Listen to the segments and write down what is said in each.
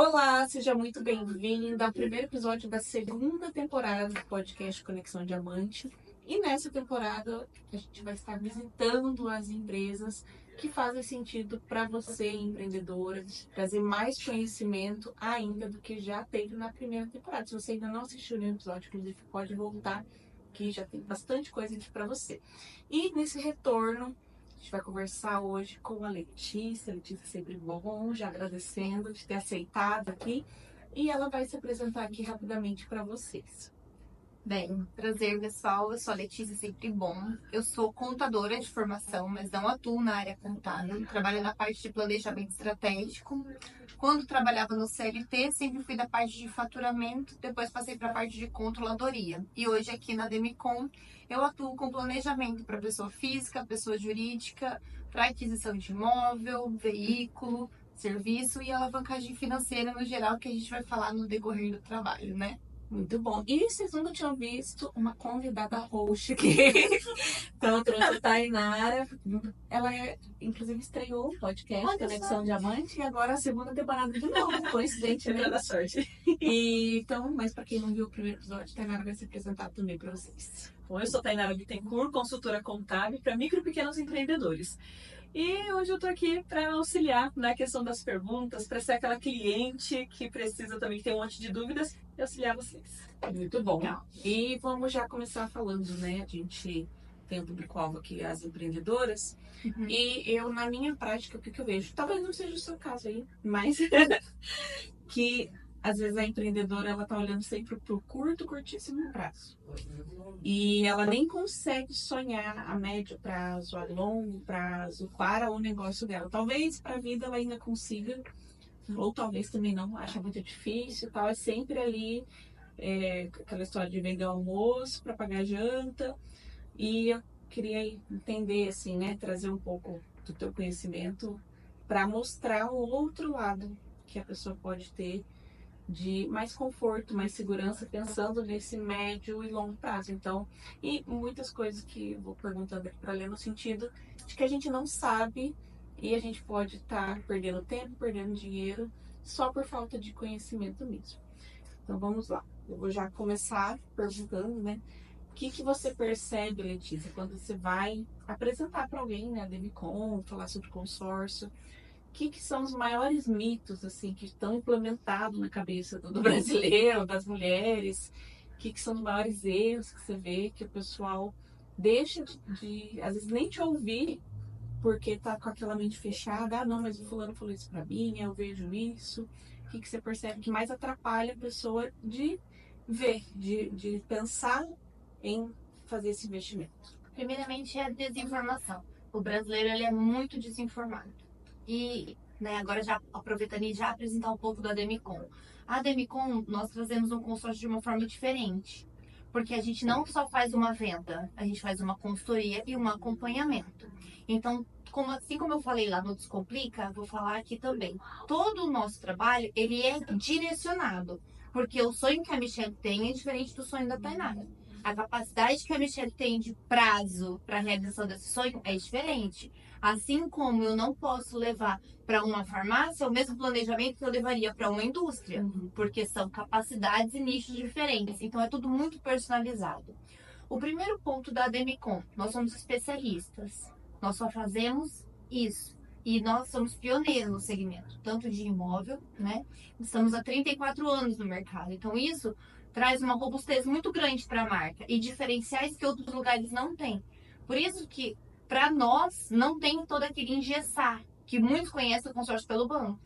Olá, seja muito bem-vindo ao primeiro episódio da segunda temporada do podcast Conexão Diamante. E nessa temporada a gente vai estar visitando as empresas que fazem sentido para você, empreendedora, trazer mais conhecimento ainda do que já teve na primeira temporada. Se você ainda não assistiu nenhum episódio, inclusive pode voltar, que já tem bastante coisa aqui para você. E nesse retorno, a gente vai conversar hoje com a Letícia. Letícia, sempre bom, já agradecendo de ter aceitado aqui. E ela vai se apresentar aqui rapidamente para vocês. Bem, prazer pessoal, eu sou a Letícia Sempre Bom. Eu sou contadora de formação, mas não atuo na área contábil. Trabalho na parte de planejamento estratégico. Quando trabalhava no CLT, sempre fui da parte de faturamento, depois passei para a parte de controladoria. E hoje aqui na Demicon, eu atuo com planejamento para pessoa física, pessoa jurídica, para aquisição de imóvel, veículo, serviço e alavancagem financeira no geral, que a gente vai falar no decorrer do trabalho, né? Muito bom. E vocês nunca tinham visto uma convidada host aqui. Então, eu trouxe a Tainara. Ela, inclusive, estreou o podcast Conexão Diamante e agora a segunda temporada de novo. Coincidente, né? Da sorte. Então, mas para quem não viu o primeiro episódio, a Tainara vai se apresentar também para vocês. Bom, eu sou Tainara Bittencourt, consultora contábil para micro e pequenos empreendedores. E hoje eu tô aqui para auxiliar na questão das perguntas, para ser aquela cliente que precisa também, que tem um monte de dúvidas, e auxiliar vocês. Muito bom. E vamos já começar falando, né? A gente tem um público-alvo aqui, as empreendedoras. E eu, na minha prática, o que eu vejo? Talvez não seja o seu caso aí, mas que às vezes a empreendedora ela tá olhando sempre pro curtíssimo prazo. E ela nem consegue sonhar a médio prazo, a longo prazo para o negócio dela. Talvez para a vida ela ainda consiga, ou talvez também não, acha muito difícil, tal. É sempre ali aquela história de vender almoço para pagar janta. E eu queria entender assim, né, trazer um pouco do teu conhecimento para mostrar um outro lado que a pessoa pode ter de mais conforto, mais segurança, pensando nesse médio e longo prazo. Então, e muitas coisas que eu vou perguntando aqui para ler no sentido de que a gente não sabe e a gente pode estar perdendo tempo, perdendo dinheiro, só por falta de conhecimento mesmo. Então, vamos lá. Eu vou já começar perguntando, né? O que você percebe, Letícia, quando você vai apresentar para alguém, né, a Demicon, falar sobre consórcio? O que são os maiores mitos assim que estão implementados na cabeça do brasileiro, das mulheres? O que são os maiores erros que você vê que o pessoal deixa às vezes nem te ouvir porque tá com aquela mente fechada? Ah, não, mas o fulano falou isso para mim, eu vejo isso. O que você percebe que mais atrapalha a pessoa de ver, de pensar em fazer esse investimento? Primeiramente é a desinformação. O brasileiro ele é muito desinformado. E agora já aproveitando e já apresentar um pouco da Demicon. A Demicon, nós trazemos um consórcio de uma forma diferente. Porque a gente não só faz uma venda, a gente faz uma consultoria e um acompanhamento. Então, assim como eu falei lá no Descomplica, vou falar aqui também. Todo o nosso trabalho, ele é direcionado. Porque o sonho que a Michelle tem é diferente do sonho da Tainara. A capacidade que a Michelle tem de prazo para a realização desse sonho é diferente. Assim como eu não posso levar para uma farmácia o mesmo planejamento que eu levaria para uma indústria, porque são capacidades e nichos diferentes. Então é tudo muito personalizado. O primeiro ponto da Demicon, nós somos especialistas. Nós só fazemos isso. E nós somos pioneiros no segmento, tanto de imóvel, né? Estamos há 34 anos no mercado. Então isso traz uma robustez muito grande para a marca e diferenciais que outros lugares não têm. Por isso que, para nós, não tem todo aquele engessar, que muitos conhecem o consórcio pelo banco,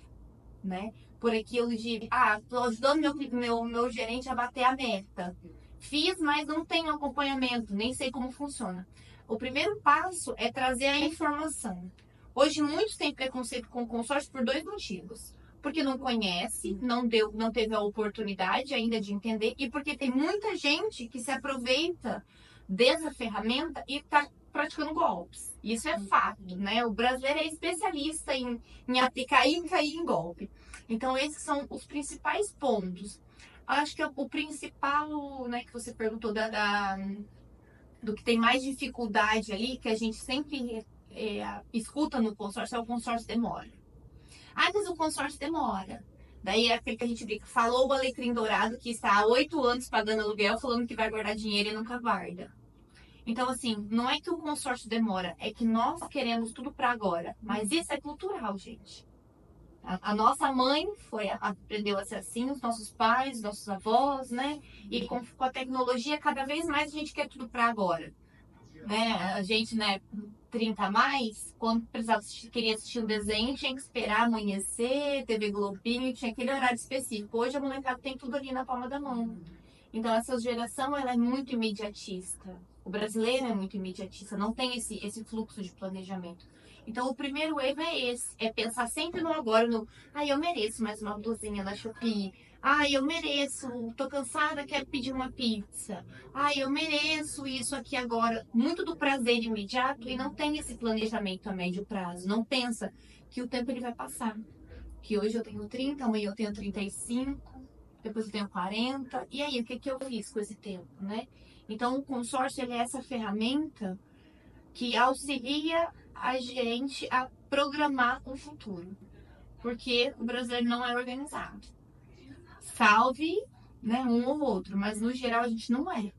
né? Por aquilo de, tô ajudando meu gerente a bater a meta. Fiz, mas não tenho acompanhamento, nem sei como funciona. O primeiro passo é trazer a informação. Hoje, muitos têm preconceito com o consórcio por 2 motivos. Porque não conhece, não teve a oportunidade ainda de entender, e porque tem muita gente que se aproveita dessa ferramenta e está praticando golpes. Isso é fato, né? O brasileiro é especialista em aplicar e cair em golpe. Então, esses são os principais pontos. Acho que o principal, né, que você perguntou do que tem mais dificuldade ali, que a gente sempre escuta no consórcio, é o consórcio demora. Mas o consórcio demora. Daí é aquele que a gente brinca. Falou o alecrim dourado que está há 8 anos pagando aluguel, falando que vai guardar dinheiro e nunca guarda. Então, assim, não é que o consórcio demora, é que nós queremos tudo para agora. Mas isso é cultural, gente. A nossa mãe aprendeu a ser assim, os nossos pais, nossos avós, né? E com a tecnologia, cada vez mais a gente quer tudo para agora. Né? A gente, né, 30 a mais, quando queria assistir um desenho, tinha que esperar amanhecer, TV Globinho, tinha aquele horário específico. Hoje a molecada tem tudo ali na palma da mão. Então essa geração, ela é muito imediatista. O brasileiro é muito imediatista, não tem esse fluxo de planejamento. Então o primeiro erro é esse, é pensar sempre no agora, eu mereço mais uma blusinha da Shopee. Eu mereço, tô cansada, quero pedir uma pizza. Eu mereço isso aqui agora. Muito do prazer imediato e não tem esse planejamento a médio prazo. Não pensa que o tempo ele vai passar. Que hoje eu tenho 30, amanhã eu tenho 35, depois eu tenho 40. E aí, o que eu fiz com esse tempo, né? Então, o consórcio, ele é essa ferramenta que auxilia a gente a programar o futuro. Porque o brasileiro não é organizado. Salve, né, um ou outro, mas no geral a gente não é.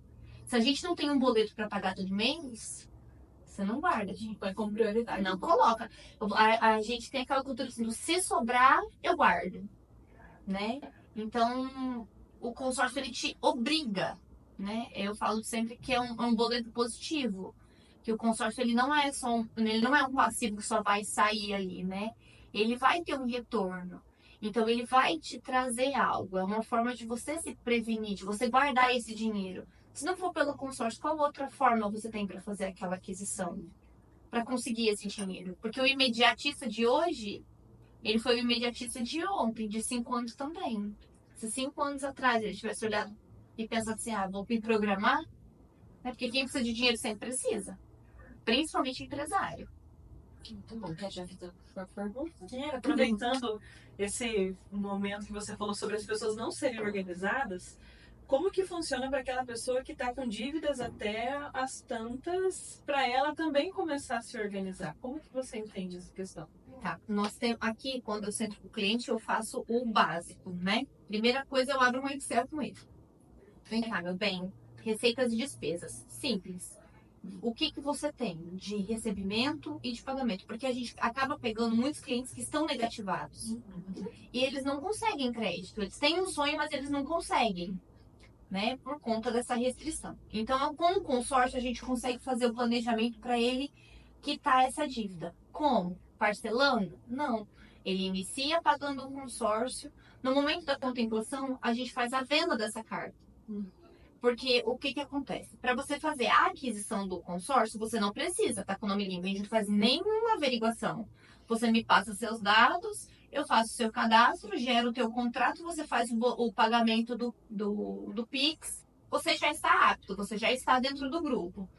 Se a gente não tem um boleto para pagar todo mês, você não guarda, gente. Põe como prioridade. Não coloca. A gente tem aquela cultura assim, do se sobrar, eu guardo, né? Então, o consórcio, ele te obriga, né? Eu falo sempre que é um boleto positivo. Que o consórcio, ele não é ele não é um passivo que só vai sair ali, né? Ele vai ter um retorno. Então, ele vai te trazer algo. É uma forma de você se prevenir, de você guardar esse dinheiro. Se não for pelo consórcio, qual outra forma você tem para fazer aquela aquisição? Para conseguir esse dinheiro? Porque o imediatista de hoje, ele foi o imediatista de ontem, de 5 anos também. Se 5 anos atrás ele tivesse olhado e pensado assim, vou me programar, né? Porque quem precisa de dinheiro sempre precisa. Principalmente empresário. Muito bom, quer já fazer por favor? Aproveitando esse momento que você falou sobre as pessoas não serem organizadas, como que funciona para aquela pessoa que está com dívidas até as tantas, para ela também começar a se organizar? Como que você entende essa questão? Tá, nós temos aqui, quando eu sento com o cliente, eu faço o básico, né? Primeira coisa, eu abro um Excel com ele. Vem cá, meu bem, receitas e despesas. Simples. O que você tem de recebimento e de pagamento? Porque a gente acaba pegando muitos clientes que estão negativados. E eles não conseguem crédito. Eles têm um sonho, mas eles não conseguem, né? Por conta dessa restrição. Então, com o consórcio, a gente consegue fazer o planejamento para ele quitar essa dívida. Como? Parcelando? Não. Ele inicia pagando um consórcio. No momento da contemplação, a gente faz a venda dessa carta. Porque o que acontece? Para você fazer a aquisição do consórcio, você não precisa estar com o nome limpo. A gente não faz nenhuma averiguação. Você me passa seus dados, eu faço o seu cadastro, gero o teu contrato, você faz o pagamento do Pix. Você já está apto, você já está dentro do grupo,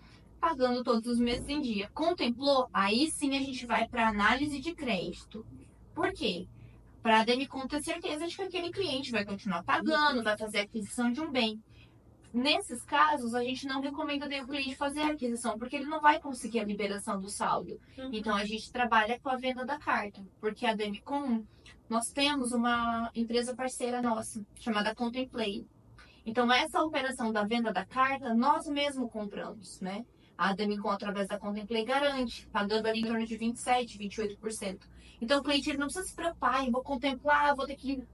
pagando todos os meses em dia. Contemplou? Aí sim a gente vai para análise de crédito. Por quê? Para a Demicon ter certeza de que aquele cliente vai continuar pagando, vai fazer a aquisição de um bem. Nesses casos, a gente não recomenda o cliente fazer a aquisição, porque ele não vai conseguir a liberação do saldo. Então, a gente trabalha com a venda da carta, porque a Demicon, nós temos uma empresa parceira nossa, chamada Contemplay. Então, essa operação da venda da carta, nós mesmos compramos, né? A Demicon, através da Contemplay, garante, pagando ali em torno de 27%, 28%. Então, o cliente ele não precisa se preocupar, vou contemplar, vou ter que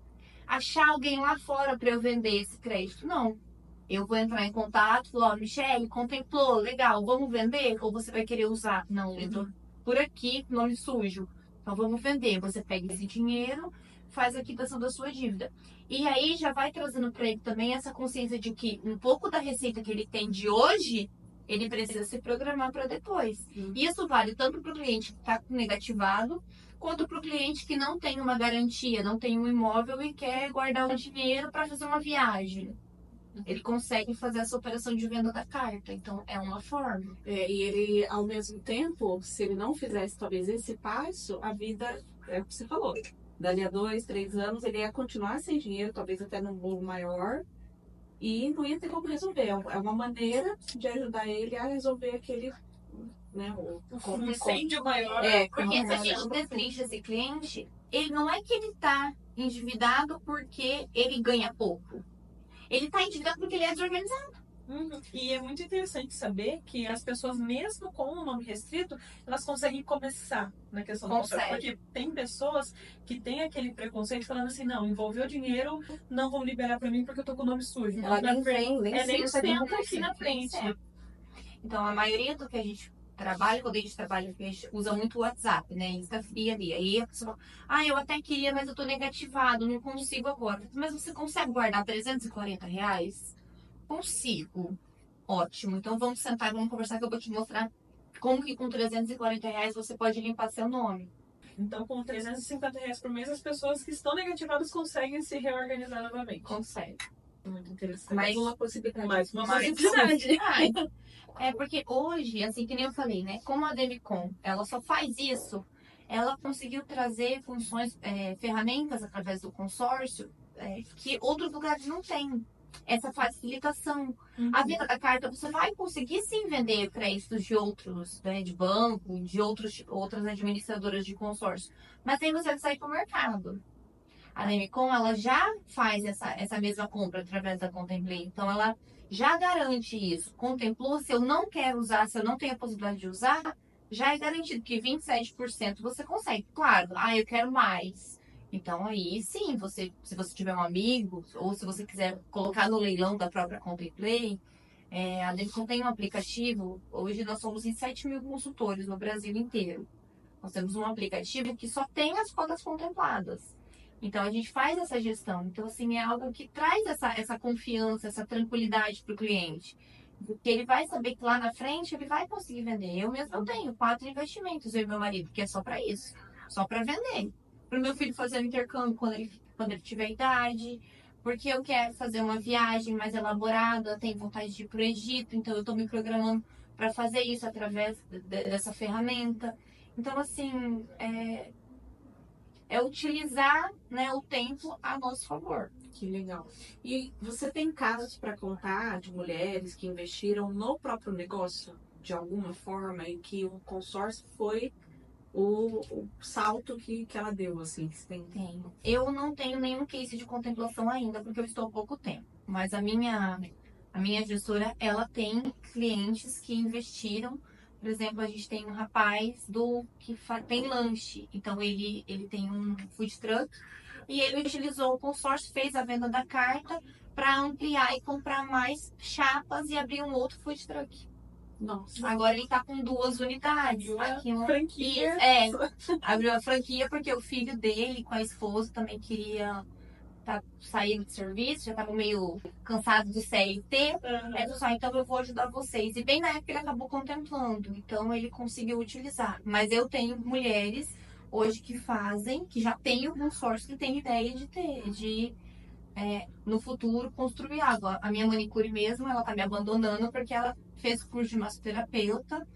achar alguém lá fora para eu vender esse crédito. Não. Eu vou entrar em contato, falar, Michele, contemplou, legal, vamos vender? Ou você vai querer usar? Não, eu tô por aqui, nome sujo. Então vamos vender. Você pega esse dinheiro, faz a quitação da sua dívida. E aí já vai trazendo para ele também essa consciência de que um pouco da receita que ele tem de hoje, ele precisa se programar para depois. E isso vale tanto para o cliente que está negativado, quanto para o cliente que não tem uma garantia, não tem um imóvel e quer guardar o dinheiro para fazer uma viagem. Ele consegue fazer essa operação de venda da carta. Então, é uma forma. E ele, ao mesmo tempo, se ele não fizesse talvez esse passo, a vida, é o que você falou, dali a 2, 3 anos, ele ia continuar sem dinheiro, talvez até num bolo maior, e não ia ter como resolver. É uma maneira de ajudar ele a resolver aquele, né, um incêndio maior. Porque se a gente destrincha esse cliente, ele não é que ele tá endividado porque ele ganha pouco. Ele tá endividado porque ele é desorganizado. E é muito interessante saber que as pessoas, mesmo com o nome restrito, elas conseguem começar na questão do consórcio. Porque tem pessoas que têm aquele preconceito falando assim, não, envolveu dinheiro, não vão liberar pra mim porque eu tô com o nome sujo. Ela nem nem senta aqui na frente. Então, a maioria do que a gente trabalha, quando a gente trabalha, a gente usa muito o WhatsApp, né? Insta Fria ali. Aí a pessoa fala, eu até queria, mas eu tô negativado, não consigo agora. Mas você consegue guardar R$ 340? Consigo. Ótimo. Então vamos sentar, vamos conversar que eu vou te mostrar como que com R$ 340 você pode limpar seu nome. Então, com R$ 350 por mês, as pessoas que estão negativadas conseguem se reorganizar novamente. Consegue. Muito interessante. Mais uma possibilidade. Mais uma possibilidade. É porque hoje, assim que nem eu falei, né? Como a Demicon, ela só faz isso, ela conseguiu trazer funções, ferramentas através do consórcio que outros lugares não têm. Essa facilitação. A venda da carta, você vai conseguir sim vender créditos de outros, né, de banco, de outras administradoras de consórcio. Mas aí você vai sair para o mercado. A Demicon, ela já faz essa mesma compra através da Contemplay. Então, ela já garante isso. Contemplou, se eu não quero usar, se eu não tenho a possibilidade de usar, já é garantido que 27% você consegue. Claro, eu quero mais. Então, aí sim, se você tiver um amigo, ou se você quiser colocar no leilão da própria Contemplay, a Demicon tem um aplicativo. Hoje nós somos em 7 mil consultores no Brasil inteiro. Nós temos um aplicativo que só tem as cotas contempladas. Então, a gente faz essa gestão. Então, assim, é algo que traz essa confiança, essa tranquilidade para o cliente. Porque ele vai saber que lá na frente ele vai conseguir vender. Eu mesmo tenho 4 investimentos, eu e meu marido, que é só para isso. Só para vender. Para o meu filho fazer um intercâmbio quando ele tiver idade. Porque eu quero fazer uma viagem mais elaborada, tenho vontade de ir para o Egito. Então, eu estou me programando para fazer isso através dessa ferramenta. Então, assim, é utilizar, né, o tempo a nosso favor. Que legal. E você tem casos para contar de mulheres que investiram no próprio negócio, de alguma forma, e que o consórcio foi o salto que ela deu, assim? Tenho. Eu não tenho nenhum case de contemplação ainda, porque eu estou há pouco tempo. Mas a minha gestora, ela tem clientes que investiram. Por exemplo, a gente tem um rapaz que tem lanche. Então, ele tem um food truck e ele utilizou o consórcio, fez a venda da carta para ampliar e comprar mais chapas e abrir um outro food truck. Nossa. Agora ele está com 2 unidades. Franquia. Abriu a franquia porque o filho dele com a esposa também queria sair de serviço, já estava meio cansado de CLT. Então eu vou ajudar vocês. E bem na época ele acabou contemplando, então ele conseguiu utilizar. Mas eu tenho mulheres hoje que já tem o consórcio, que tem ideia no futuro construir algo. A minha manicure mesmo, ela tá me abandonando porque ela fez curso de massoterapeuta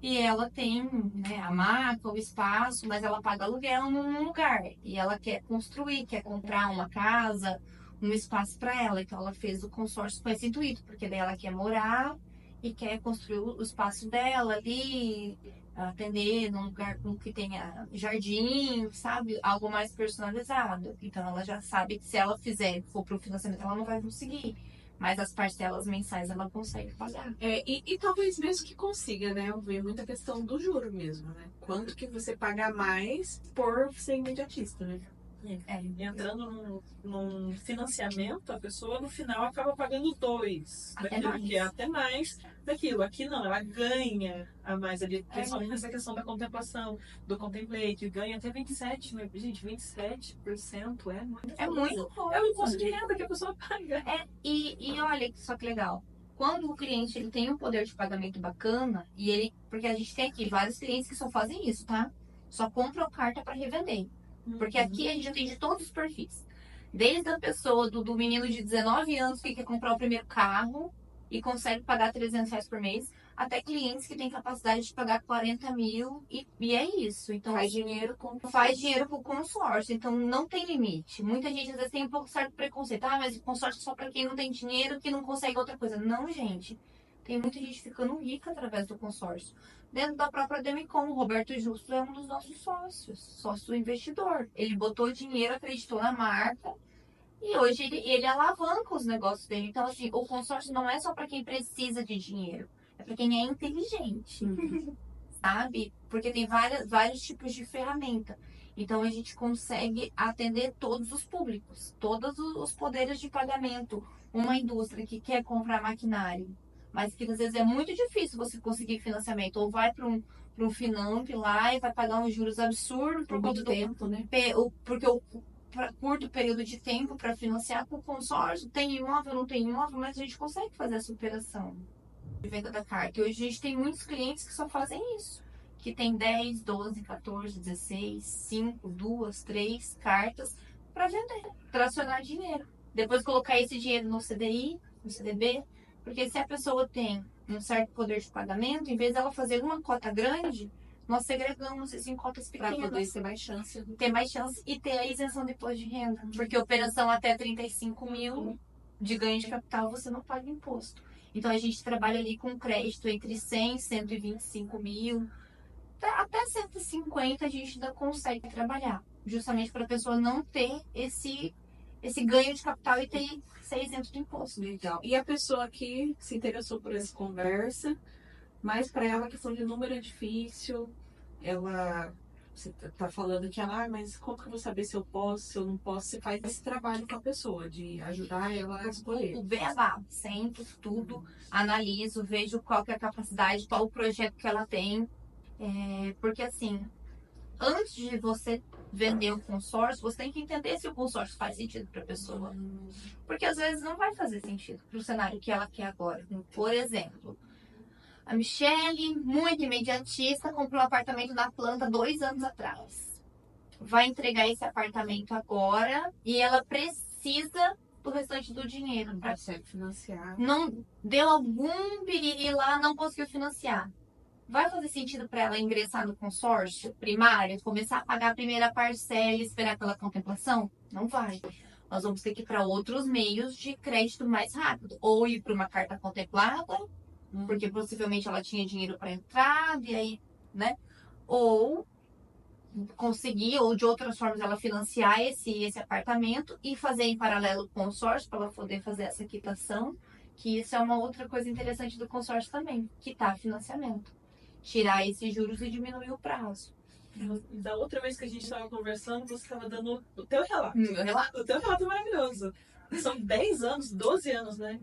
e ela tem, né, a maca, o espaço, mas ela paga aluguel num lugar. E ela quer construir, quer comprar uma casa, um espaço para ela. Então ela fez o consórcio com esse intuito, porque daí ela quer morar e quer construir o espaço dela ali, atender num lugar que tenha jardim, sabe? Algo mais personalizado. Então ela já sabe que se ela for pro financiamento, ela não vai conseguir. Mas as parcelas mensais ela consegue pagar. E talvez mesmo que consiga, né? Eu vejo muita questão do juro mesmo, né? Quanto que você paga mais por ser imediatista, né? Entrando num financiamento, a pessoa no final acaba pagando 2 daquilo, que é até mais daquilo. Aqui não, ela ganha a mais ali, principalmente nessa questão da contemplação, do contemplate, ganha até 27%, né? Gente, 27% é muito. É muito pouco. É o imposto de renda que a pessoa paga. E olha só que legal. Quando o cliente ele tem um poder de pagamento bacana, porque a gente tem aqui vários clientes que só fazem isso, tá? Só compram carta para revender. Porque aqui a gente atende todos os perfis. Desde a pessoa, do menino de 19 anos que quer comprar o primeiro carro e consegue pagar R$ 300 por mês, até clientes que têm capacidade de pagar 40 mil e é isso. Então, faz dinheiro com o consórcio. Então, não tem limite. Muita gente às vezes tem um pouco certo preconceito. Mas o consórcio é só para quem não tem dinheiro, que não consegue outra coisa. Não, gente. Tem muita gente ficando rica através do consórcio. Dentro da própria Demicon, o Roberto Justo é um dos nossos sócios, sócio investidor. Ele botou dinheiro, acreditou na marca e hoje ele alavanca os negócios dele. Então, assim, o consórcio não é só para quem precisa de dinheiro, é para quem é inteligente, sabe? Porque tem vários tipos de ferramenta. Então, a gente consegue atender todos os públicos, todos os poderes de pagamento. Uma indústria que quer comprar maquinário, mas que às vezes é muito difícil você conseguir financiamento. Ou vai para um Finanamp lá e vai pagar uns juros absurdos por conta do tempo, né? Porque o curto período de tempo para financiar com o consórcio, tem imóvel, não tem imóvel, mas a gente consegue fazer essa operação de venda da carta. Hoje a gente tem muitos clientes que só fazem isso. Que tem 10, 12, 14, 16, 5, 2, 3 cartas para vender, tracionar dinheiro. Depois colocar esse dinheiro no CDI, no CDB, porque se a pessoa tem um certo poder de pagamento, em vez dela fazer uma cota grande, nós segregamos isso em cotas pequenas. Para poder ter mais chance. Ter mais chance e ter a isenção de imposto de renda. Porque operação até 35 mil de ganho de capital você não paga imposto. Então a gente trabalha ali com crédito entre 100 e 125 mil. Até 150 a gente ainda consegue trabalhar. Justamente para a pessoa não ter esse ganho de capital e ser isento de imposto. Legal. E a pessoa que se interessou por essa conversa, mas para ela a questão de número é difícil, você tá falando que ela, mas como que eu vou saber se eu posso, se eu não posso? Você faz esse trabalho com a pessoa, de ajudar ela a escolher. O beabá, sempre, tudo, analiso, vejo qual que é a capacidade, qual o projeto que ela tem. Porque assim, antes de você vender o consórcio, você tem que entender se o consórcio faz sentido para a pessoa. Porque às vezes não vai fazer sentido para o cenário que ela quer agora. Por exemplo, a Michele, muito imediatista, comprou um apartamento na planta 2 anos atrás. Vai entregar esse apartamento agora e ela precisa do restante do dinheiro. Não consegue financiar. Não deu algum biriri lá, não conseguiu financiar. Vai fazer sentido para ela ingressar no consórcio primário, começar a pagar a primeira parcela e esperar pela contemplação? Não vai. Nós vamos ter que ir para outros meios de crédito mais rápido. Ou ir para uma carta contemplada, porque possivelmente ela tinha dinheiro para entrar, e aí, né? Ou conseguir, ou de outras formas, ela financiar esse apartamento e fazer em paralelo o consórcio para ela poder fazer essa quitação. Que isso é uma outra coisa interessante do consórcio também, quitar financiamento. Tirar esses juros e diminuir o prazo. Da outra vez que a gente estava conversando, você estava dando o teu relato. Meu relato? O teu relato é maravilhoso. São 10 anos, 12 anos, né?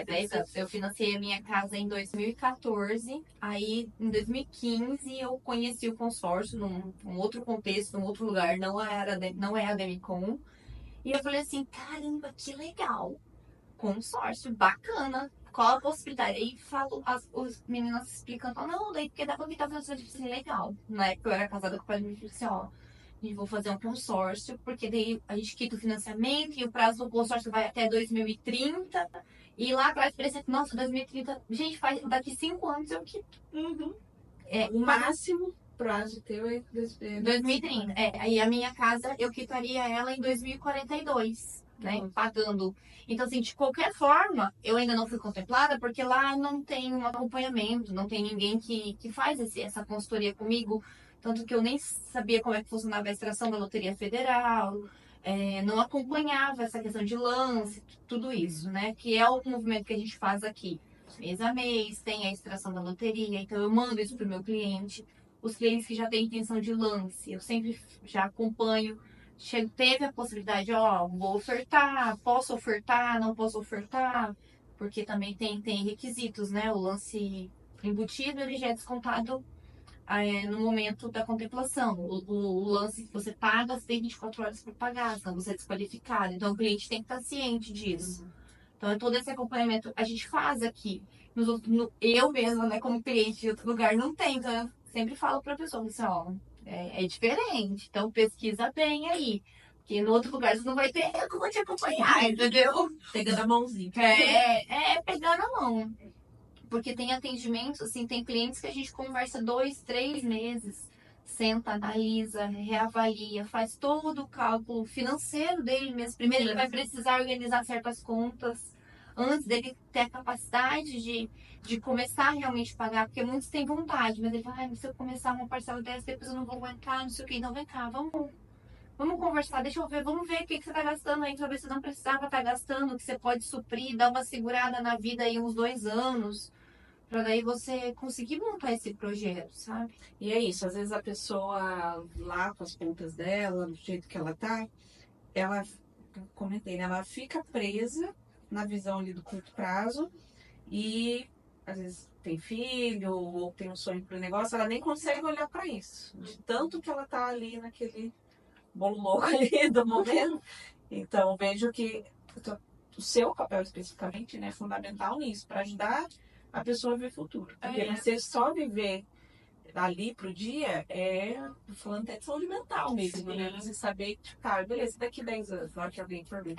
10 anos. Eu financiei a minha casa em 2014. Aí, em 2015, eu conheci o consórcio num outro contexto, num outro lugar. Não é a Demicon. E eu falei assim, caramba, que legal. Consórcio, bacana. Qual a possibilidade? Aí falo, os meninos explicando, não, daí porque dá pra quitar financiamento assim, legal. Na época eu era casada com o pai do meu filho, assim, ó, e vou fazer um consórcio, porque daí a gente quita o financiamento e o prazo do consórcio vai até 2030. E lá atrás parecia que, nossa, 2030, gente, daqui 5 anos eu quito. O máximo prazo teu é 2030. Aí a minha casa eu quitaria ela em 2042. Né, pagando. Então, assim, de qualquer forma, eu ainda não fui contemplada, porque lá não tem um acompanhamento, não tem ninguém que faz essa consultoria comigo. Tanto que eu nem sabia como é que funcionava a extração da Loteria Federal, não acompanhava essa questão de lance, tudo isso, né? Que é o movimento que a gente faz aqui. Mês a mês, tem a extração da loteria, então eu mando isso para o meu cliente. Os clientes que já têm intenção de lance, eu sempre já acompanho. Teve a possibilidade, vou ofertar, posso ofertar, não posso ofertar, porque também tem requisitos, né? O lance embutido, ele já é descontado no momento da contemplação. O lance que você paga, você tem 24 horas para pagar, senão você é desqualificado. Então, o cliente tem que estar ciente disso. Então, todo esse acompanhamento a gente faz aqui. Eu mesma, né, como cliente de outro lugar, não tem. Então, eu sempre falo para a pessoa, assim, é diferente, então pesquisa bem aí. Porque no outro lugar você não vai ter como te acompanhar, entendeu? Pegando a mãozinha. Pegando a mão. Porque tem atendimentos, assim, tem clientes que a gente conversa 2, 3 meses. Senta, analisa, reavalia, faz todo o cálculo financeiro dele mesmo. Primeiro ele vai precisar organizar certas contas. antes dele ter a capacidade de começar a realmente pagar, porque muitos têm vontade, mas ele fala, ai, se eu começar uma parcela dessa, depois eu não vou aguentar, não sei o que. Então vem cá, vamos conversar, deixa eu ver, vamos ver o que você tá gastando aí, talvez você não precisava estar gastando, o que você pode suprir, dar uma segurada na vida aí uns 2 anos, pra daí você conseguir montar esse projeto, sabe? E é isso, às vezes a pessoa lá com as contas dela, do jeito que ela tá, ela, comentei, né, ela fica presa na visão ali do curto prazo e às vezes tem filho ou tem um sonho pro negócio, ela nem consegue olhar para isso, de tanto que ela tá ali naquele bolo louco ali do momento. Então vejo que o seu papel especificamente, né, é fundamental nisso, para ajudar a pessoa a ver futuro. Porque você só viver ali pro dia falando até de saúde mental mesmo, né? Você saber que, tá, beleza, daqui 10 anos, na hora que alguém for ver.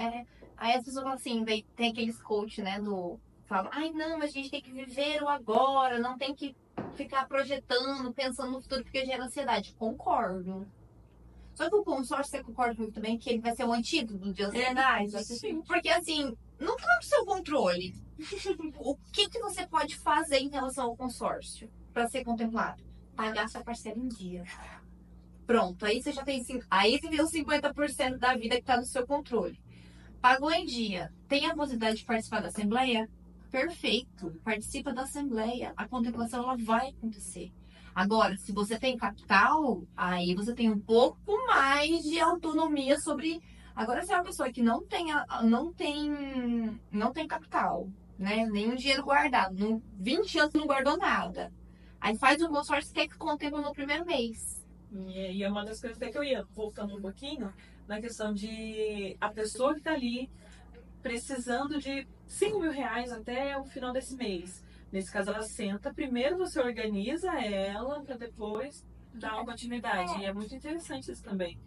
Aí as pessoas falam assim, tem aqueles coach, né, falam, ai não, mas a gente tem que viver o agora, não tem que ficar projetando, pensando no futuro, porque gera ansiedade. Concordo. Só que o consórcio, você concorda comigo também, que ele vai ser o antídoto de ansiedade? Porque assim, não tá no seu controle. O que você pode fazer em relação ao consórcio para ser contemplado? Pagar sua parcela em dia. Pronto, aí você já tem aí você viu 50% da vida que está no seu controle. Pagou em dia, tem a possibilidade de participar da assembleia? Perfeito, participa da assembleia. A contemplação ela vai acontecer. Agora, se você tem capital, aí você tem um pouco mais de autonomia sobre. Agora, se é uma pessoa que não tem capital, né? Nenhum dinheiro guardado, 20 anos não guardou nada. Aí faz um consórcio que contempla no primeiro mês. E é uma das coisas até que eu ia voltando um pouquinho na questão de a pessoa que está ali precisando de 5 mil reais até o final desse mês. Nesse caso, ela senta, primeiro você organiza ela para depois dar uma continuidade. E é muito interessante isso também.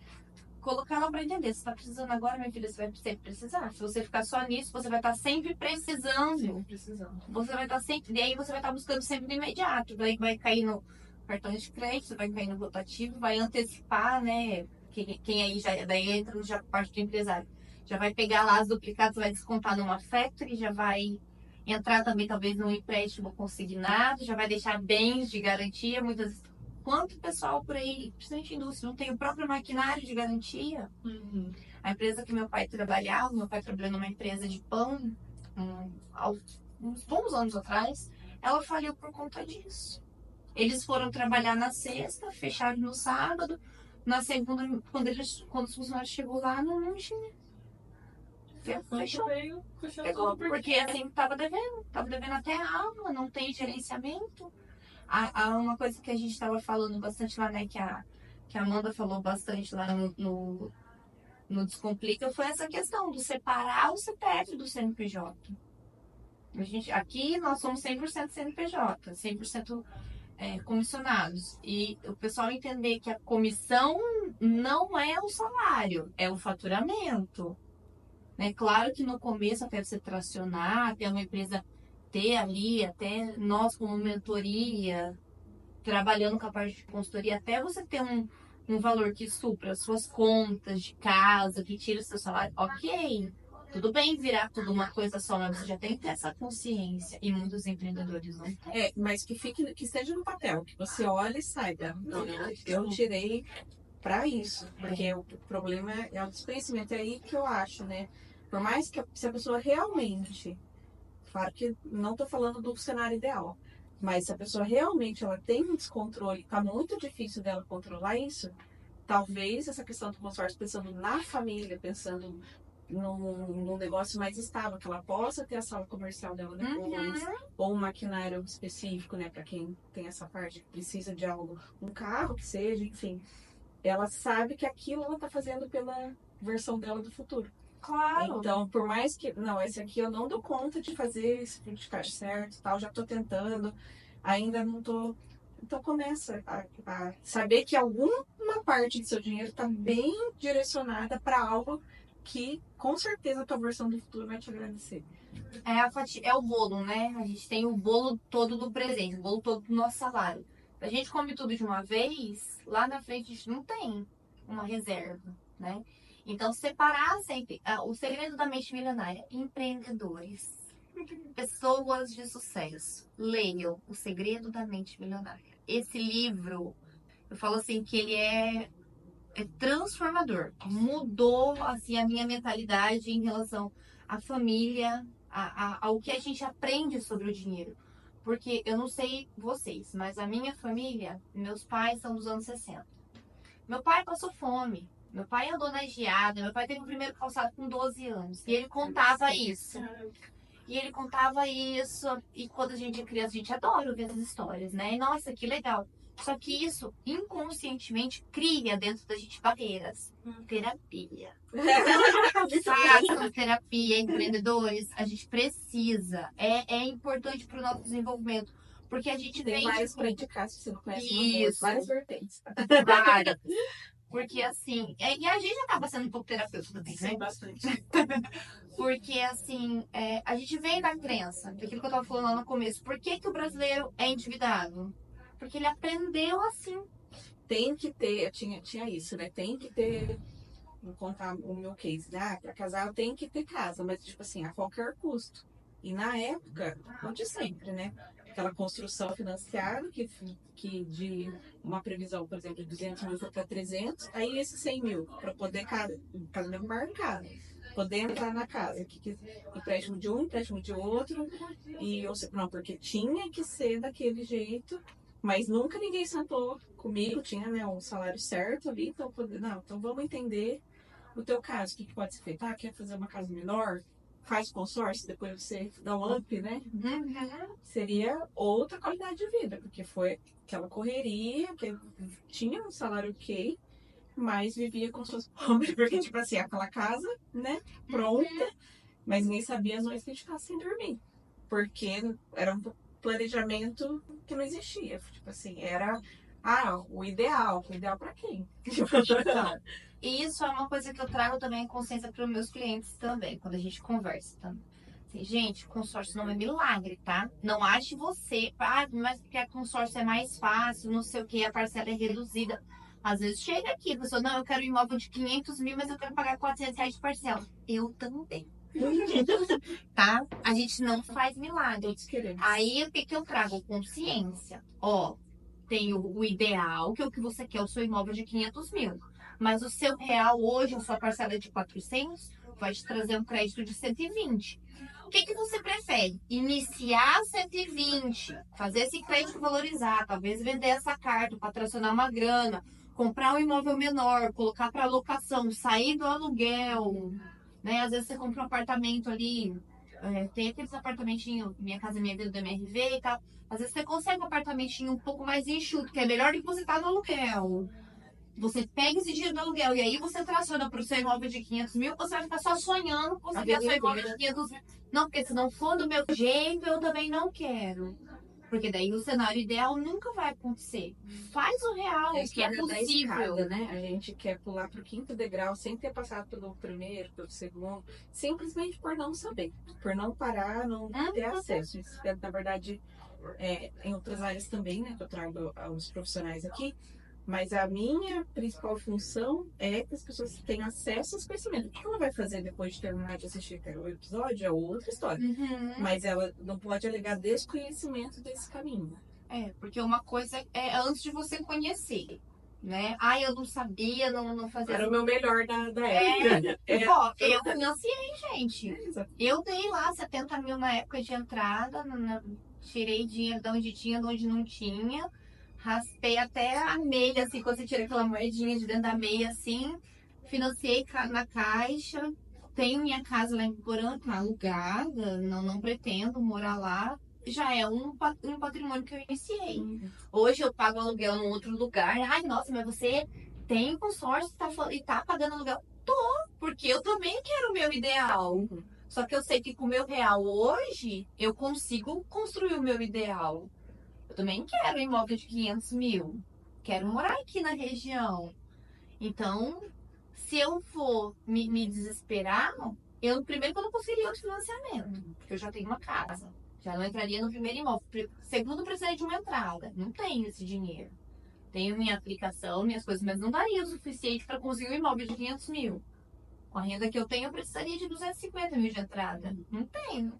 Colocar ela para entender. Você está precisando agora, minha filha, você vai sempre precisar. Se você ficar só nisso, você vai estar sempre precisando. Sempre precisando. Você vai estar sempre. E aí você vai estar buscando sempre no imediato. Vai cair no cartão de crédito, vai cair no rotativo, vai antecipar, né? Quem aí já daí entra já parte do empresário. Já vai pegar lá as duplicadas, vai descontar numa factory, já vai entrar também talvez num empréstimo consignado, já vai deixar bens de garantia. Muitas vezes, quanto pessoal por aí, principalmente indústria, não tem o próprio maquinário de garantia? Uhum. A empresa que meu pai trabalhou numa empresa de pão uns bons anos atrás, ela faliu por conta disso. Eles foram trabalhar na sexta, fecharam no sábado, na segunda, quando os funcionários chegou lá, não tinha. Fechou. Pegou, porque assim, tava devendo até a aula, não tem gerenciamento. Há uma coisa que a gente estava falando bastante lá, né, que a Amanda falou bastante lá no Descomplica, foi essa questão do separar o CPF do CNPJ. Aqui nós somos 100% CNPJ, 100% comissionados. E o pessoal entender que a comissão não é o salário, é o faturamento. Né? Claro que no começo, até você tracionar, até uma empresa ter ali, até nós como mentoria, trabalhando com a parte de consultoria, até você ter um valor que supra as suas contas de casa, que tira o seu salário, ok. Tudo bem virar tudo uma coisa só, mas você já tem que ter essa consciência. E muitos empreendedores não têm. Mas que esteja no papel, que você olhe e saiba. Eu tirei para isso, porque o problema é o desconhecimento. É aí que eu acho, né? Por mais que se a pessoa realmente, claro que não estou falando do cenário ideal, mas se a pessoa realmente ela tem um descontrole, está muito difícil dela controlar isso, talvez essa questão do consórcio, pensando na família, pensando num negócio mais estável, que ela possa ter a sala comercial dela depois, ou um maquinário específico, né, para quem tem essa parte que precisa de algo, um carro que seja, enfim, ela sabe que aquilo ela está fazendo pela versão dela do futuro. Claro. Então, por mais que, não, esse aqui eu não dou conta de fazer esse fluxo de caixa certo, tal, já tô tentando, ainda não tô. Então, começa a saber que alguma parte do seu dinheiro está bem direcionada para algo que, com certeza, a tua versão do futuro vai te agradecer. É o bolo, né? A gente tem o bolo todo do presente, o bolo todo do nosso salário. A gente come tudo de uma vez, lá na frente a gente não tem uma reserva, né? Então, separar sempre. O segredo da mente milionária, empreendedores. Pessoas de sucesso, leiam O Segredo da Mente Milionária. Esse livro, eu falo assim que ele é transformador. Mudou assim a minha mentalidade em relação à família, ao que a gente aprende sobre o dinheiro. Porque eu não sei vocês, mas a minha família, meus pais são dos anos 60. Meu pai passou fome. Meu pai andou na geada. Meu pai teve o primeiro calçado com 12 anos. E ele contava isso. E quando a gente é criança, a gente adora ouvir essas histórias, né? E, nossa, que legal. Só que isso, inconscientemente, cria dentro da gente barreiras. Terapia. Façam terapia, empreendedores. A gente precisa. É importante para o nosso desenvolvimento. Porque a gente Tem vem... vários para indicar, se você não conhece Isso. várias vertentes. Várias. Porque assim... E a gente acaba sendo um pouco terapeuta também, né? Sim, bastante. Porque, assim, a gente vem da crença, daquilo que eu tava falando lá no começo. Por que o brasileiro é endividado? Porque ele aprendeu assim. Tem que ter, tinha isso, né? Tem que ter, vou contar o meu case, né? Para casar eu tenho que ter casa, mas tipo assim, a qualquer custo. E na época, onde sempre, né? Aquela construção financiada que de uma previsão, por exemplo, de 200 mil foi para 300, aí esses 100 mil para poder casamento marcado, poder entrar na casa, empréstimo de um, empréstimo de outro, e ou seja, não, porque tinha que ser daquele jeito, mas nunca ninguém sentou comigo, tinha, né, um salário certo ali, então, não, então vamos entender o teu caso, o que pode ser feito? Ah, quer fazer uma casa menor? Faz consórcio, depois você dá um up, né? Seria outra qualidade de vida, porque foi aquela correria, que tinha um salário ok, mas vivia com suas pobres, porque, tipo assim, aquela casa, né, pronta, mas ninguém sabia as noites que a gente ficava sem dormir, porque era um planejamento que não existia, tipo assim, era, o ideal pra quem? Então, e isso é uma coisa que eu trago também em consciência para os meus clientes também, quando a gente conversa, tá? Assim, gente, consórcio não é milagre, tá? Não ache você, mas porque a consórcio é mais fácil, não sei o que, a parcela é reduzida. Às vezes chega aqui, a pessoa, não, eu quero um imóvel de 500 mil, mas eu quero pagar 400 reais de parcela. Eu também. Tá? A gente não faz milagre. Aí, o que eu trago? Consciência. Ó, tem o ideal, que é o que você quer, o seu imóvel de 500 mil. Mas o seu real hoje, a sua parcela é de 400, vai te trazer um crédito de 120. O que você prefere? Iniciar 120, fazer esse crédito valorizar, talvez vender essa carta, patrocinar uma grana, comprar um imóvel menor, colocar para locação, sair do aluguel, né? Às vezes você compra um apartamento ali, tem aqueles apartamentinhos, Minha Casa Minha Vida do MRV e tal. Às vezes você consegue um apartamentinho um pouco mais enxuto, que é melhor do que você tá no aluguel. Você pega esse dinheiro do aluguel e aí você traciona para o seu imóvel de 500 mil, você vai ficar só sonhando com conseguir o seu imóvel de 500 mil. Não, porque se não for do meu jeito, eu também não quero. Porque daí o cenário ideal nunca vai acontecer. Faz o real, que é possível. Escada, né? A gente quer pular pro 5º degrau sem ter passado pelo primeiro, pelo segundo, simplesmente por não saber, por não parar, não ter acesso. Isso, na verdade, em outras áreas também, né? Que eu trago aos profissionais aqui. Mas a minha principal função é que as pessoas tenham acesso aos conhecimentos. O que ela vai fazer depois de terminar de assistir o episódio é outra história. Mas ela não pode alegar desconhecimento desse caminho. Porque uma coisa é antes de você conhecer, né? Eu não sabia, não fazia... Era o meu melhor da época. Eu financiei, gente. Eu dei lá 70 mil na época de entrada, tirei dinheiro de onde tinha, de onde não tinha. Raspei até a meia, assim, quando você tira aquela moedinha de dentro da meia, assim. Financiei na Caixa. Tenho minha casa lá em Porã, alugada. Não pretendo morar lá. Já é um patrimônio que eu iniciei. Hoje eu pago aluguel em outro lugar. Ai, nossa, mas você tem consórcio e tá pagando aluguel? Tô, porque eu também quero o meu ideal. Só que eu sei que com o meu real hoje, eu consigo construir o meu ideal. Eu também quero um imóvel de 500 mil. Quero morar aqui na região. Então, se eu for me desesperar, primeiro que eu não conseguiria outro financiamento. Porque eu já tenho uma casa. Já não entraria no primeiro imóvel. Segundo, eu precisaria de uma entrada. Não tenho esse dinheiro. Tenho minha aplicação, minhas coisas, mas não daria o suficiente para conseguir um imóvel de 500 mil. Com a renda que eu tenho, eu precisaria de 250 mil de entrada. Não tenho.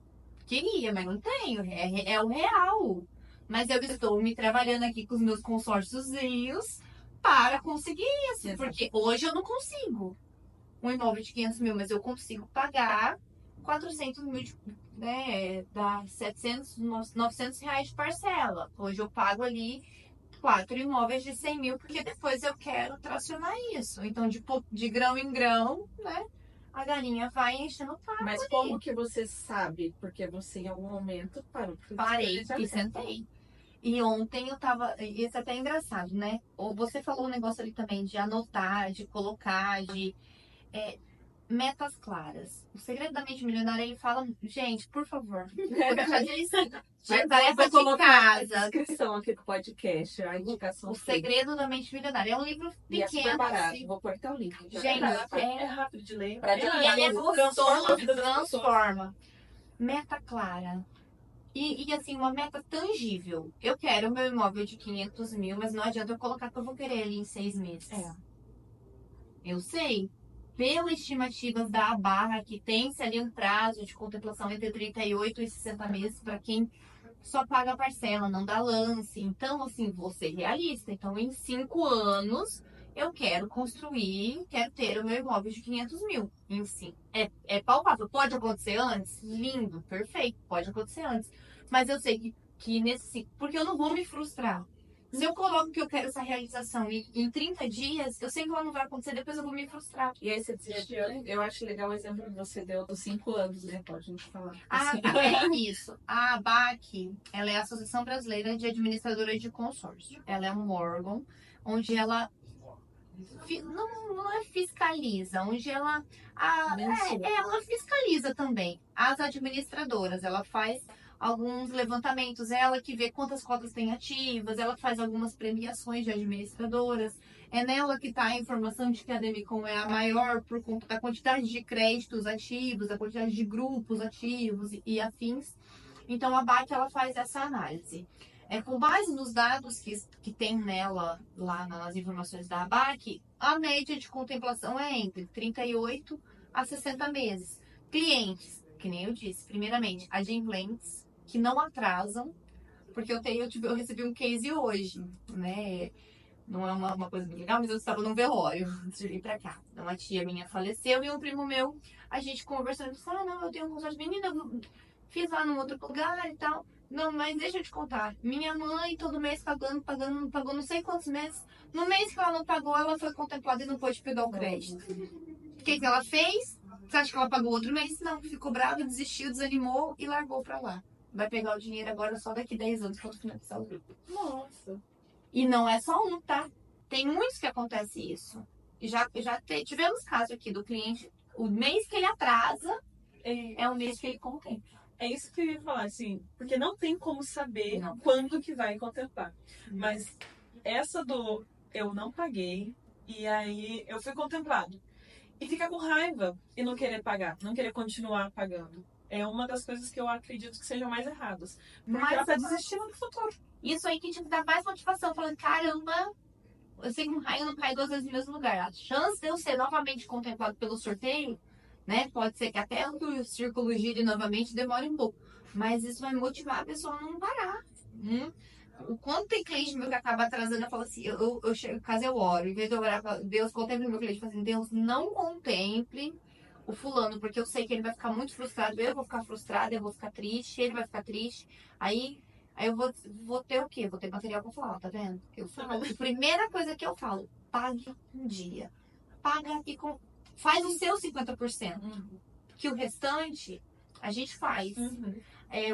Queria, mas não tenho. É o real. Mas eu estou me trabalhando aqui com os meus consórciozinhos para conseguir isso. Exato. Porque hoje eu não consigo um imóvel de 500 mil, mas eu consigo pagar 400 mil, né? Dá 700, 900 reais de parcela. Hoje eu pago ali 4 imóveis de 100 mil, porque depois eu quero tracionar isso. Então, de grão em grão, né? A galinha vai enchendo o papo. Mas como que você sabe? Porque você em algum momento parou. Parei e sentei. E ontem eu tava. Isso é até engraçado, né? Ou você falou um negócio ali também de anotar, de colocar, de metas claras. O segredo da mente milionária, ele fala, gente, por favor, vou deixar de licença. Tarefa Vou de colocar a casa. descrição aqui do podcast, a indicação. O segredo da mente milionária é um livro E é super pequeno. barato. Assim. Vou pôr até o link. Gente, É rápido de ler. Pra E ele é transforma a vida gostoso, das pessoas. transforma. Meta clara. E assim, uma meta tangível. Eu quero meu imóvel de 500 mil, mas não adianta eu colocar que eu vou querer ele em 6 meses. É. Eu sei. Pelas estimativas da Barra, que tem-se ali um prazo de contemplação entre 38 e 60 meses para quem só paga a parcela, não dá lance. Então, assim, vou ser realista. Então, em 5 anos, eu quero construir, quero ter o meu imóvel de 500 mil. Em si. É palpável. Pode acontecer antes? Lindo, perfeito. Pode acontecer antes. Mas eu sei que nesse... Porque eu não vou me frustrar. Se eu coloco que eu quero essa realização em 30 dias, eu sei que ela não vai acontecer, depois eu vou me frustrar. E aí você desistiu. Eu acho legal o exemplo que você deu dos 5 anos, né? Pode nos falar. É isso. A ABAC, ela é a Associação Brasileira de Administradoras de Consórcio. Ela é um órgão onde ela não é fiscaliza, onde ela ela fiscaliza também as administradoras. Ela faz alguns levantamentos, ela que vê quantas cotas tem ativas, ela faz algumas premiações de administradoras. É nela que está a informação de que a Demicon é a maior por conta da quantidade de créditos ativos, da quantidade de grupos ativos e afins. Então a BAC ela faz essa análise. Com base nos dados que tem nela, lá nas informações da ABAC, a média de contemplação é entre 38 a 60 meses. Clientes, que nem eu disse, primeiramente, adimplentes, que não atrasam, porque eu recebi um case hoje, né? Não é uma coisa muito legal, mas eu estava num velório antes de vir pra cá. Uma tia minha faleceu e um primo meu, a gente conversando, disse, não, eu tenho um consórcio, menina, eu fiz lá num outro lugar e tal. Não, mas deixa eu te contar. Minha mãe, todo mês pagou não sei quantos meses. No mês que ela não pagou, ela foi contemplada e não pôde pegar o crédito. O que ela fez? Você acha que ela pagou outro mês? Não, ficou brava, desistiu, desanimou e largou pra lá. Vai pegar o dinheiro agora só daqui 10 anos quando finalizar o grupo. Nossa. E não é só um, tá? Tem muitos que acontece isso. Tivemos caso aqui do cliente, o mês que ele atrasa é o mês que ele contempla. É isso que eu ia falar, assim, porque não tem como saber Não. quando que vai contemplar. Mas essa do eu não paguei e aí eu fui contemplado. E ficar com raiva e não querer pagar, não querer continuar pagando. É uma das coisas que eu acredito que sejam mais erradas. Porque Mas ela tá desistindo do futuro. isso aí que te dá mais motivação, falando, caramba, eu sei que um raio não cai 2 vezes no mesmo lugar. A chance de eu ser novamente contemplado pelo sorteio, né? Pode ser que até o círculo gire novamente demore um pouco. Mas isso vai motivar a pessoa a não parar. O quanto tem cliente meu que acaba atrasando, eu falo assim, eu chego em casa, eu oro. Em vez de eu orar, Deus contemple meu cliente. Eu falo assim, Deus, não contemple o fulano, porque eu sei que ele vai ficar muito frustrado. Eu vou ficar frustrada, eu vou ficar triste, ele vai ficar triste. Aí eu vou ter o quê? Vou ter material pra falar, tá vendo? Eu falo, a primeira coisa que eu falo, pague um dia. Paga aqui com... Faz o seu 50%. Que o restante, a gente faz.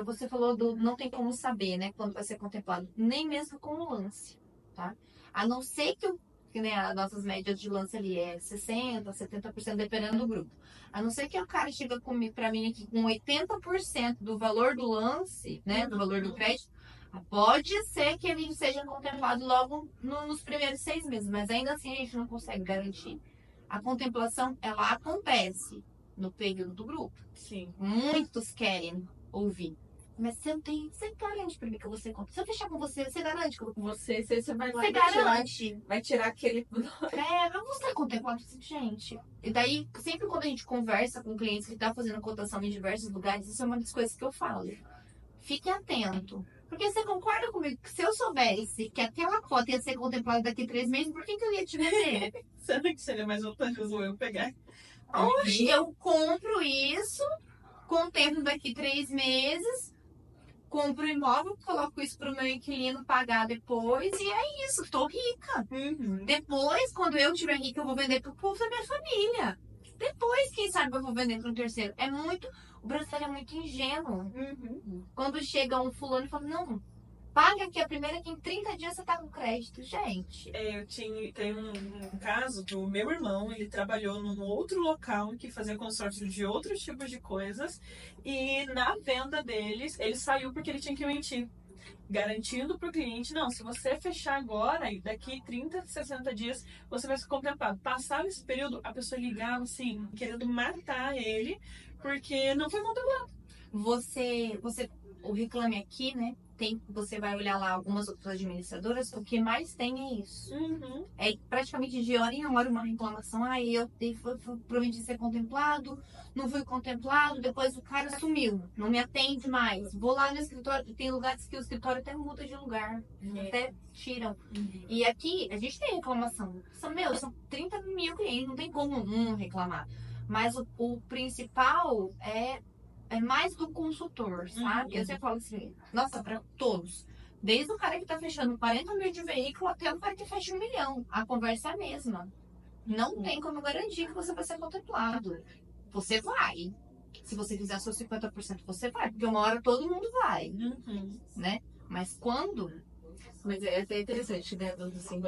Você falou do não tem como saber, né? Quando vai ser contemplado. Nem mesmo com o lance, tá? A não ser que né, as nossas médias de lance ali é 60%, 70%, dependendo do grupo. A não ser que o cara chega pra mim aqui com 80% do valor do lance, né? Do valor do crédito. Pode ser que ele seja contemplado logo nos primeiros 6 meses, mas ainda assim a gente não consegue garantir. A contemplação, ela acontece no período do grupo. Sim. Muitos querem ouvir. Mas você não tem. Você garante pra mim que eu vou ser contemplada? Se eu fechar com você, você garante que eu vou. Você vai lá Você e vai tirar, garante. vai tirar aquele. Eu vou ser contemplado assim, gente. E daí, sempre quando a gente conversa com clientes que estão fazendo cotação em diversos lugares, isso é uma das coisas que eu falo. Fique atento. Porque você concorda comigo que se eu soubesse que aquela cota ia ser contemplada daqui a 3 meses, por que eu ia te vender? Será que seria mais vantajoso eu pegar? Hoje eu compro isso, contemplo daqui 3 meses, compro o imóvel, coloco isso pro meu inquilino pagar depois, e é isso, tô rica. Uhum. Depois, quando eu tiver rica, eu vou vender pro povo da minha família. Depois, quem sabe, eu vou vender para um terceiro. O brasileiro é muito ingênuo. Uhum. Quando chega um fulano e fala, não, paga aqui a primeira que em 30 dias você tá com crédito. Gente, Tem um caso do meu irmão, ele trabalhou num outro local que fazia consórcio de outros tipos de coisas e na venda deles, ele saiu porque ele tinha que mentir. Garantindo para o cliente, não, se você fechar agora, e daqui 30, 60 dias, você vai ser contemplado. Passado esse período, a pessoa ligava assim, querendo matar ele, porque não foi contemplado. o Reclame Aqui, né? Você vai olhar lá algumas outras administradoras, o que mais tem é isso. Uhum. É praticamente de hora em hora uma reclamação. Aí eu prometi ser contemplado, não fui contemplado, depois o cara sumiu, não me atende mais. Vou lá no escritório, tem lugares que o escritório até muda de lugar, até tiram. E aqui a gente tem reclamação. São 30 mil clientes, não tem como não reclamar. Mas o principal é mais do consultor, sabe? Eu sempre falo assim, nossa, para todos. Desde o cara que tá fechando 40 mil de veículo até o cara que fecha 1 milhão. A conversa é a mesma. Não tem como garantir que você vai ser contemplado. Você vai. Se você fizer seus 50%, você vai. Porque uma hora todo mundo vai, né? Mas quando... Mas é até interessante, né? Assim,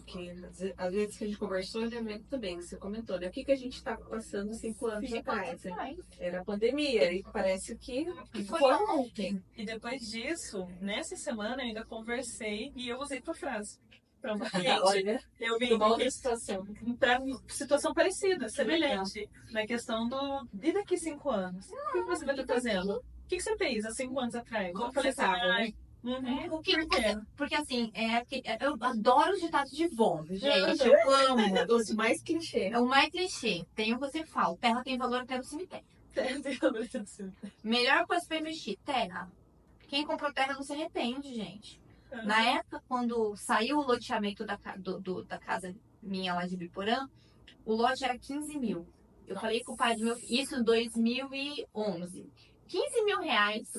que às vezes que a gente conversou, eu lembro também, você comentou, né? O que a gente estava passando 5 anos atrás, né? Era a pandemia, e parece que foi ontem. E depois disso, nessa semana, eu ainda conversei e eu usei tua frase. Para uma cliente. Olha, eu vim uma outra situação. Para situação parecida, semelhante, na questão e daqui 5 anos? O que você vai estar fazendo? O que você fez há 5 anos atrás? Como você estava, né? Porque assim, eu adoro os ditados de vó, gente. Eu amo. Os mais clichê. É o mais clichê. Tem o que você fala. Terra tem valor até no cemitério. Melhor coisa pra investir, terra. Quem comprou terra não se arrepende, gente. Na época, quando saiu o loteamento da casa minha lá de Biporã, o lote era 15 mil. Eu falei com o pai do meu filho, isso em 2011. 15 mil reais.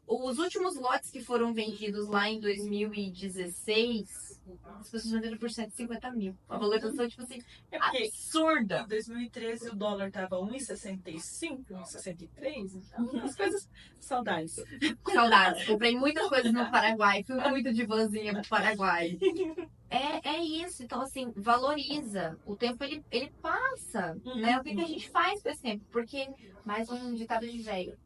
Os últimos lotes que foram vendidos lá em 2016, as pessoas venderam por 150 mil. A valorização, tipo assim, absurda. Em 2013 o dólar tava 1,65, 1,63, então as coisas... Saudades. Saudades. Comprei muitas coisas no Paraguai, fui muito de vanzinha pro Paraguai. É isso, então assim, valoriza. O tempo ele passa, né? O que a gente faz com esse tempo? Porque, mais um ditado de velho,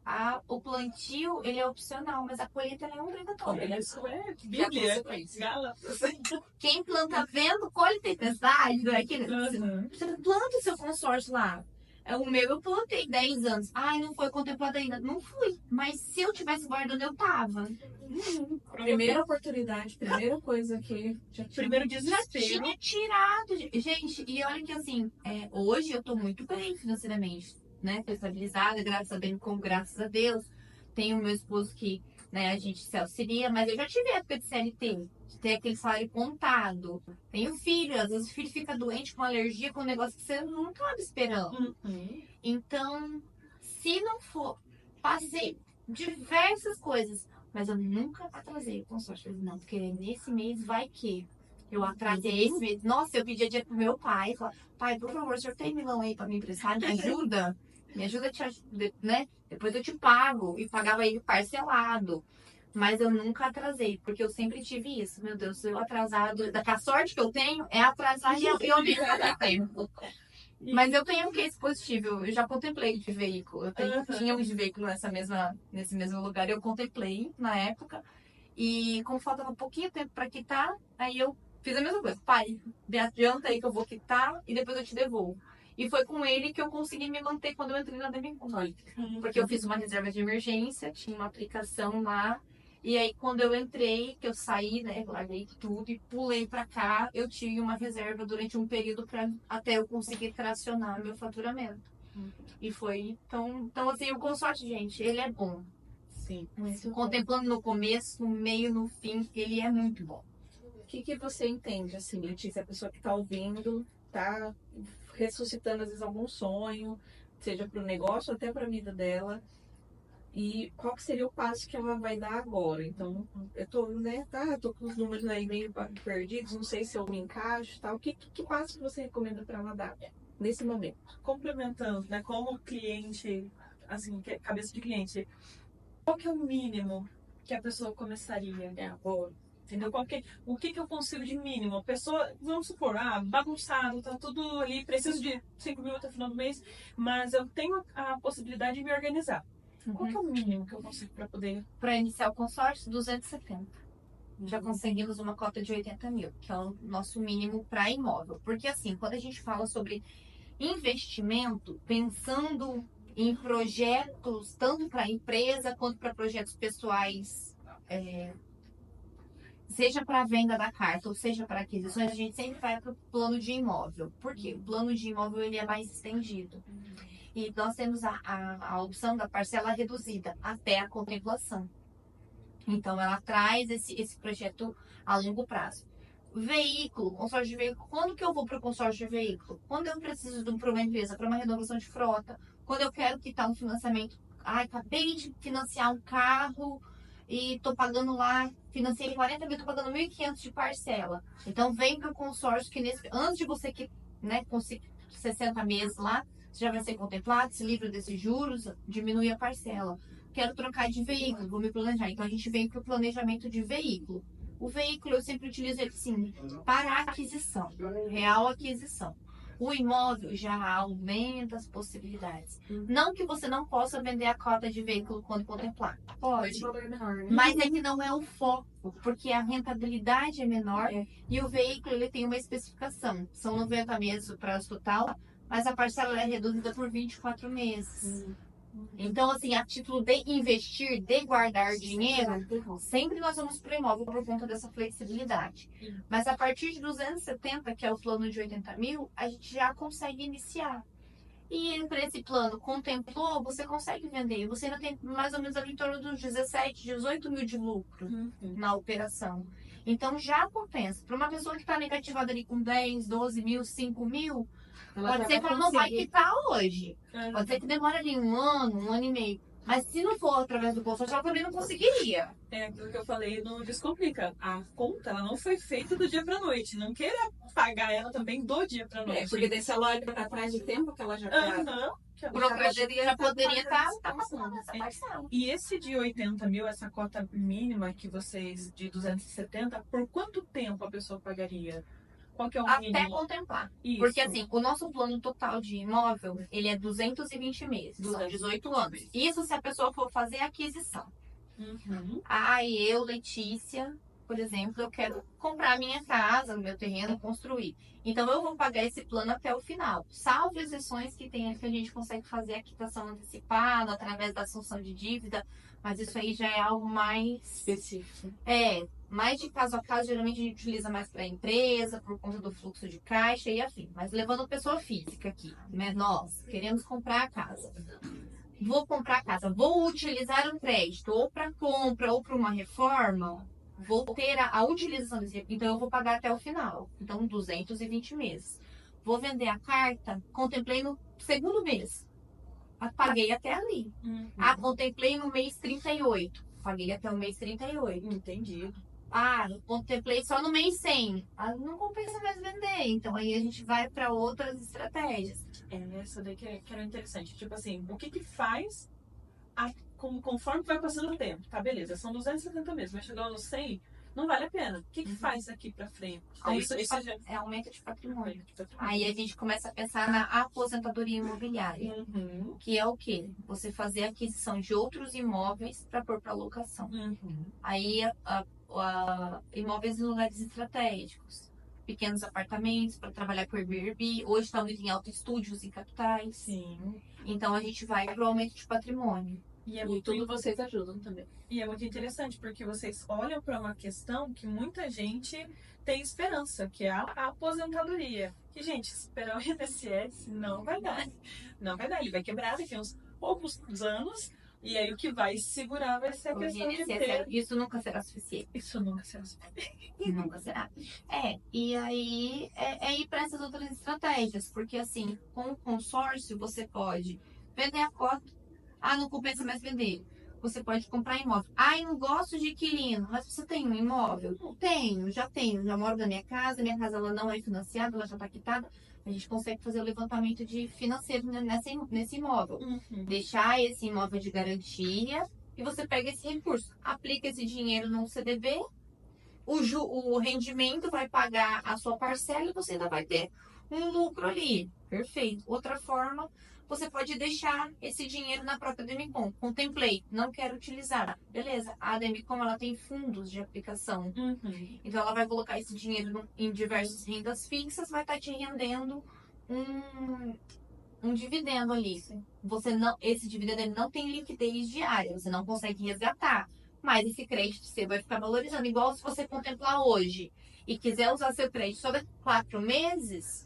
o plantio ele é opcional, mas a colheita ela é obrigatória. Isso é Bíblia, Gálatas. Quem planta vendo, colhe tempestade, não é que você planta o seu consórcio lá. O meu eu plantei 10 anos. Ai, não foi contemplado ainda. Não fui. Mas se eu tivesse guardando, eu tava. Primeira oportunidade, primeira coisa que primeiro desespero. Já tinha tirado. Gente, e olha que assim, hoje eu tô muito bem financeiramente, né? Tô estabilizada, graças a Deus. Tenho meu esposo que, né, a gente se auxilia, mas eu já tive época de CLT, de ter aquele salário contado. Tenho filho, às vezes o filho fica doente com alergia, com um negócio que você não estava esperando. Então, se não for, passei diversas coisas, mas eu nunca atrasei o consórcio. Não, porque nesse mês vai que eu atrasei esse mês. Nossa, eu pedi dinheiro pro meu pai. Falei, pai, por favor, o senhor tem milão aí pra me emprestar? Me ajuda? Me ajuda a te ajudar, né? Depois eu te pago. E pagava ele parcelado. Mas eu nunca atrasei, porque eu sempre tive isso. Meu Deus, eu atrasado. A sorte que eu tenho é atrasar e eu me atrasar tempo. Mas eu tenho um case positivo. Eu já contemplei de veículo. Tinha um de veículo nesse mesmo lugar. Eu contemplei na época. E como faltava pouquinho tempo para quitar, aí eu fiz a mesma coisa. Pai, me adianta aí que eu vou quitar e depois eu te devolvo. E foi com ele que eu consegui me manter quando eu entrei na Demicon. Olha, Porque eu fiz uma reserva de emergência, tinha uma aplicação lá. E aí, quando eu entrei, que eu saí, né, larguei tudo e pulei pra cá, eu tive uma reserva durante um período até eu conseguir tracionar meu faturamento. E foi, então assim, o consórcio, gente, ele é bom. sim. Contemplando no começo, no meio, no fim, ele é muito bom. O que você entende, assim, Letícia, a pessoa que está ouvindo, está ressuscitando às vezes algum sonho, seja para o negócio ou até para a vida dela, e qual que seria o passo que ela vai dar agora? Então, eu tô, né, tô com os números aí meio perdidos, não sei se eu me encaixo, tal. Que passo que você recomenda para ela dar nesse momento? Complementando, né, como cliente, assim, cabeça de cliente, qual que é o mínimo que a pessoa começaria? Boa. Entendeu? O que eu consigo de mínimo? A pessoa, vamos supor, bagunçado, tá tudo ali, preciso de 5 mil até o final do mês, mas eu tenho a possibilidade de me organizar. Qual que é o mínimo que eu consigo para poder... Para iniciar o consórcio, 270. Já conseguimos uma cota de 80 mil, que é o nosso mínimo para imóvel. Porque assim, quando a gente fala sobre investimento, pensando em projetos, tanto para empresa quanto para projetos pessoais, seja para a venda da carta ou seja para aquisições, a gente sempre vai para o plano de imóvel. Por quê? O plano de imóvel ele é mais estendido. E nós temos a opção da parcela reduzida até a contemplação. Então, ela traz esse projeto a longo prazo. Veículo, consórcio de veículo. Quando que eu vou para o consórcio de veículo? Quando eu preciso para uma empresa, para uma renovação de frota. Quando eu quero quitar um financiamento. Acabei de financiar um carro e estou pagando lá, financiei 40 mil, estou pagando 1.500 de parcela. Então, vem para o consórcio que antes de você conseguir 60 meses lá, você já vai ser contemplado, se livra desses juros, diminui a parcela. Quero trocar de veículo, vou me planejar. Então, a gente vem para o planejamento de veículo. O veículo, eu sempre utilizo ele, sim, para aquisição, real aquisição. O imóvel já aumenta as possibilidades. Não que você não possa vender a cota de veículo quando contemplar. Pode. Mas é que não é o foco, porque a rentabilidade é menor e o veículo ele tem uma especificação. São 90 meses o prazo total, mas a parcela é reduzida por 24 meses. Então, assim, a título de investir, de guardar dinheiro, sempre nós vamos para o imóvel por conta dessa flexibilidade. Mas a partir de 270, que é o plano de 80 mil, a gente já consegue iniciar. E para esse plano contemplou, você consegue vender. Você ainda tem mais ou menos ali em torno dos 17, 18 mil de lucro na operação. Então já compensa. Para uma pessoa que está negativada ali com 10, 12 mil, 5 mil, pode ser que ela não vai quitar hoje. Pode ser que demore ali um ano e meio. Mas se não for através do consórcio, ela também não conseguiria. É aquilo que eu falei no Descomplica. A conta, ela não foi feita do dia pra noite. Não queira pagar ela também do dia pra noite. Porque desse ela olha pra trás de tempo que ela já tá... Já poderia estar passando essa parcela. E esse de 80 mil, essa cota mínima que vocês, de 270, por quanto tempo a pessoa pagaria? Qual que é o mínimo? Até contemplar. Isso. Porque assim, o nosso plano total de imóvel, ele é 220 meses, são 18 anos. Isso se a pessoa for fazer a aquisição. Eu, Letícia, por exemplo, eu quero comprar minha casa, meu terreno, construir. Então eu vou pagar esse plano até o final. Salvo exceções que tem que a gente consegue fazer a quitação antecipada através da assunção de dívida, mas isso aí já é algo mais específico. Mais de caso a caso, geralmente a gente utiliza mais para a empresa, por conta do fluxo de caixa e afim. Mas levando a pessoa física aqui, né? Nós queremos comprar a casa. Vou comprar a casa, vou utilizar um crédito ou para compra ou para uma reforma, vou ter a utilização desse. Então eu vou pagar até o final. Então 220 meses. Vou vender a carta, contemplei no segundo mês. Paguei até ali. Contemplei no mês 38. Paguei até o mês 38. Entendi. Contemplei só no mês 100. Não compensa mais vender. Então aí a gente vai para outras estratégias. Essa daí que era interessante. Tipo assim, o que faz conforme vai passando o tempo? Tá, beleza, são 270 meses, mas chegando no 100, não vale a pena. O que faz daqui pra frente? Aumento de patrimônio. Aí a gente começa a pensar na aposentadoria imobiliária. Que é o quê? Você fazer a aquisição de outros imóveis para pôr para locação. Aí imóveis em lugares estratégicos, pequenos apartamentos para trabalhar por Airbnb. Hoje está muito em alta estúdios em capitais. Sim. Então a gente vai para o aumento de patrimônio. E é E muito tudo vocês ajudam também. E é muito interessante, porque vocês olham para uma questão que muita gente tem esperança, que é a aposentadoria. E, gente, esperar o INSS não vai dar. Não vai dar. Ele vai quebrar daqui a uns poucos anos. E aí o que vai segurar vai ser a O questão de INSS, ter... isso nunca será suficiente. Isso nunca será suficiente. Nunca será. E aí é ir para essas outras estratégias, porque assim, com o consórcio você pode vender a cota, não compensa mais vender. Você pode comprar imóvel. Eu não gosto de inquilino, mas você tem um imóvel? Não tenho, já moro na minha casa ela não é financiada, ela já está quitada. A gente consegue fazer o levantamento de financeiro nesse imóvel. Uhum. Deixar esse imóvel de garantia e você pega esse recurso, aplica esse dinheiro no CDB, o rendimento vai pagar a sua parcela e você ainda vai ter um lucro ali. Perfeito. Outra forma, você pode deixar esse dinheiro na própria Demicon. Contemplei, não quero utilizar. Beleza, a Demicon ela tem fundos de aplicação. Uhum. Então ela vai colocar esse dinheiro em diversas rendas fixas, vai estar te rendendo um dividendo ali. Esse dividendo ele não tem liquidez diária, você não consegue resgatar. Mas esse crédito seu vai ficar valorizando. Igual se você contemplar hoje e quiser usar seu crédito só daqui 4 meses,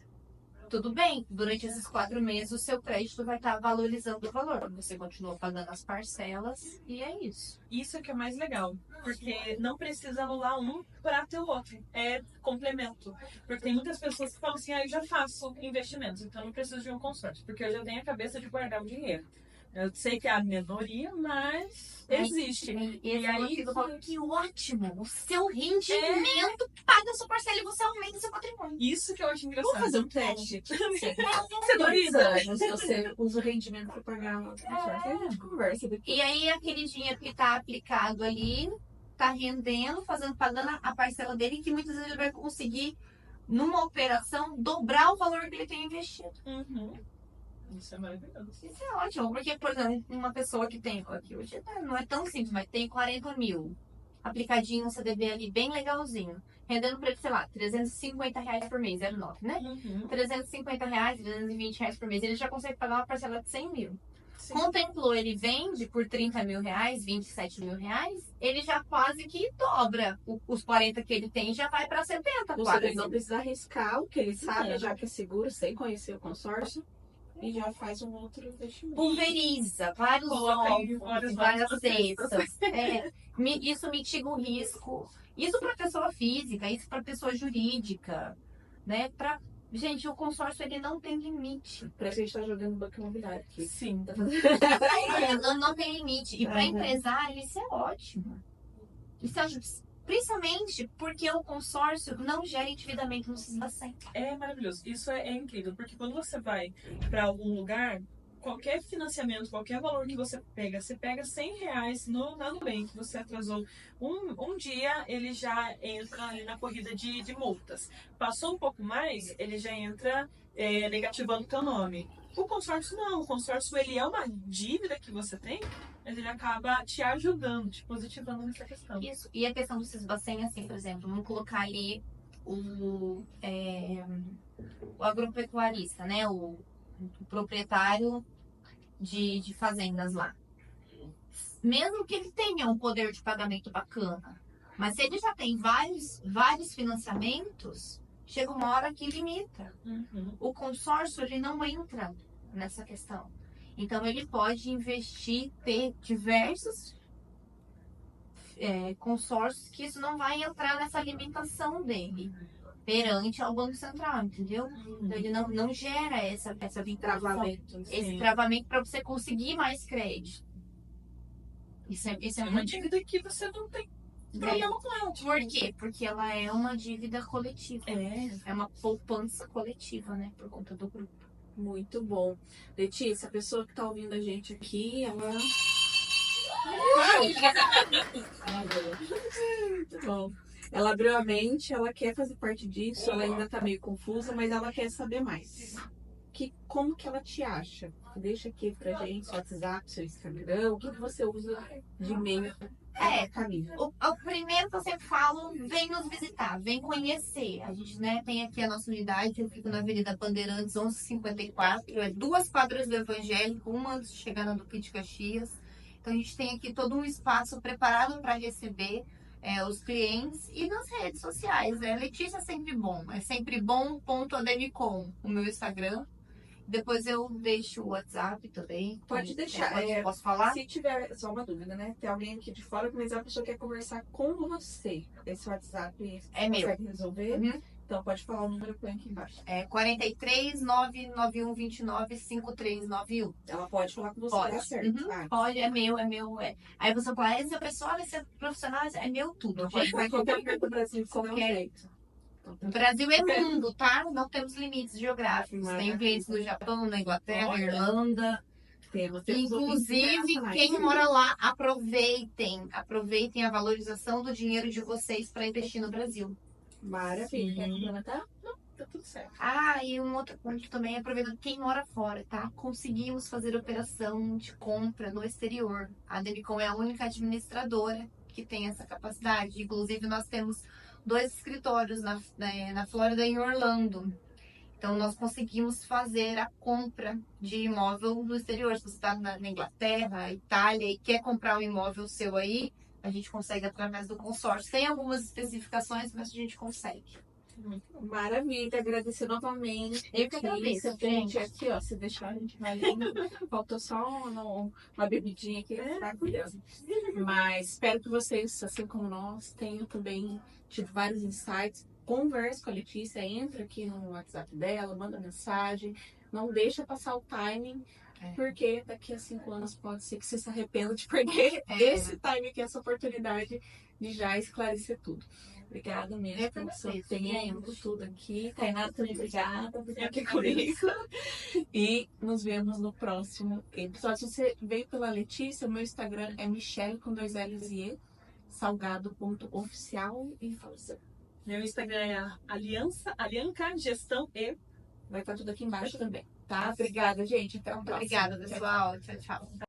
tudo bem. Durante esses 4 meses o seu crédito vai estar valorizando o valor. Você continua pagando as parcelas e é isso. Isso que é mais legal, porque não precisa anular um para ter o outro. É complemento. Porque tem muitas pessoas que falam assim, eu já faço investimentos, então não preciso de um consórcio, porque eu já tenho a cabeça de guardar o dinheiro. Eu sei que é a minoria, mas existe. E aí, que ótimo! O seu rendimento paga a sua parcela e você aumenta o seu patrimônio. Isso que eu acho engraçado. Vamos fazer um teste. Você duvida? Anos, você usa o rendimento para pagar uma conversa daqui. E aí, aquele dinheiro que está aplicado ali, está rendendo, pagando a parcela dele, que muitas vezes ele vai conseguir, numa operação, dobrar o valor que ele tem investido. Uhum. Isso é maravilhoso. Isso é ótimo, porque, por exemplo, uma pessoa que tem, aqui hoje não é tão simples, mas tem 40 mil aplicadinho no CDB ali, bem legalzinho, rendendo para ele, sei lá, R$350 por mês, 0,9, né? Uhum. R$350, R$320 por mês, ele já consegue pagar uma parcela de 100 mil. Sim. Contemplou, ele vende por 30 mil reais, 27 mil reais, ele já quase que dobra. Os 40 que ele tem já vai para 70. Você não precisa arriscar o que ele sabe, já que é seguro, sem conhecer o consórcio. E já faz um outro investimento. Pulveriza vários ovos, várias cestas. Isso mitiga o risco. Isso para pessoa física, isso para pessoa jurídica, né? Gente, o consórcio ele não tem limite. Parece que a gente tá jogando banco imobiliário aqui. Sim. Não tem limite. E para empresário isso é ótimo. Isso é principalmente porque o consórcio não gera endividamento no Sisbacen. É maravilhoso. Isso é incrível, porque quando você vai para algum lugar, qualquer financiamento, qualquer valor que você pega R$100 na Nubank, você atrasou um dia, ele já entra ali na corrida de multas. Passou um pouco mais, ele já entra negativando o teu nome. O consórcio não, o consórcio ele é uma dívida que você tem, mas ele acaba te ajudando, te positivando nessa questão. Isso, e a questão do Sisbacen, assim, por exemplo, vamos colocar ali o agropecuarista, né, o proprietário de fazendas lá. Mesmo que ele tenha um poder de pagamento bacana, mas se ele já tem vários financiamentos, chega uma hora que limita. Uhum. O consórcio ele não entra nessa questão. Então ele pode investir, ter diversos consórcios que isso não vai entrar nessa limitação dele perante ao Banco Central, entendeu? Então ele não gera essa Travamento. esse travamento para você conseguir mais crédito. Isso é uma muito... dívida que você não tem problema com ela. Por quê? Porque ela é uma dívida coletiva. É. É uma poupança coletiva, né? Por conta do grupo. Muito bom. Letícia, a pessoa que tá ouvindo a gente aqui, ela... Muito bom. Ela abriu a mente, ela quer fazer parte disso, ela ainda tá meio confusa, mas ela quer saber mais. como que ela te acha? Deixa aqui pra gente seu WhatsApp, seu Instagram, o que você usa de e-mail caminho. O primeiro que eu sempre falo, vem nos visitar, vem conhecer. A gente, né, tem aqui a nossa unidade, eu fico na Avenida Bandeirantes 1154, é 2 quadras do Evangélico, uma antes de chegar na Duque de Caxias. Então a gente tem aqui todo um espaço preparado para receber os clientes e nas redes sociais. Letícia é sempre bom.ademicom, o meu Instagram. Depois eu deixo o WhatsApp também. Pode deixar. Posso falar? Se tiver, só uma dúvida, né? Tem alguém aqui de fora, mas a pessoa quer conversar com você. Esse WhatsApp É meu. consegue resolver? Uhum. Então pode falar o número que põe aqui embaixo. 43 991 29 5391. Ela pode falar com você, Pode. tá certo. Uhum. Pode, é meu. Aí você fala, essa pessoa vai ser profissional, é meu tudo. Pode para qualquer lugar do Brasil, Qualquer jeito. O Brasil é mundo, tá? Não temos limites geográficos. Maravilha. Tem clientes no Japão, na Inglaterra, Olha. Irlanda. Temos Inclusive, quem mora lá, aproveitem a valorização do dinheiro de vocês para investir no Brasil. Maravilha. Não, tá tudo certo. E um outro ponto também, aproveitando quem mora fora, tá? Conseguimos fazer operação de compra no exterior. A Ademicom é a única administradora que tem essa capacidade. Inclusive, nós temos 2 escritórios na Flórida e em Orlando. Então, nós conseguimos fazer a compra de imóvel no exterior. Se você está na Inglaterra, Itália e quer comprar um imóvel seu aí, a gente consegue através do consórcio. Tem algumas especificações, mas a gente consegue. Maravilha, agradecer novamente. Eu que agradeço, gente. Aqui, ó, se deixar, a gente vai indo. Faltou só uma bebidinha aqui, maravilhosa. Mas espero que vocês, assim como nós, tenham também tido vários insights. Converse com a Letícia, entra aqui no WhatsApp dela, manda mensagem. Não deixa passar o timing, porque daqui a 5 anos pode ser que você se arrependa de perder esse timing aqui, essa oportunidade de já esclarecer tudo. Obrigada mesmo pelo seu tempo, tudo aqui. Tainá, também obrigada por estar aqui comigo. E nos vemos no próximo episódio. Se você veio pela Letícia, o meu Instagram é Michele com 2 L's e E, salgado.oficial e fala assim. Meu Instagram é Alianca Gestão E. Vai estar tudo aqui embaixo também, tá? Obrigada, gente. Até o próximo. Obrigada, pessoal. Tchau, tchau.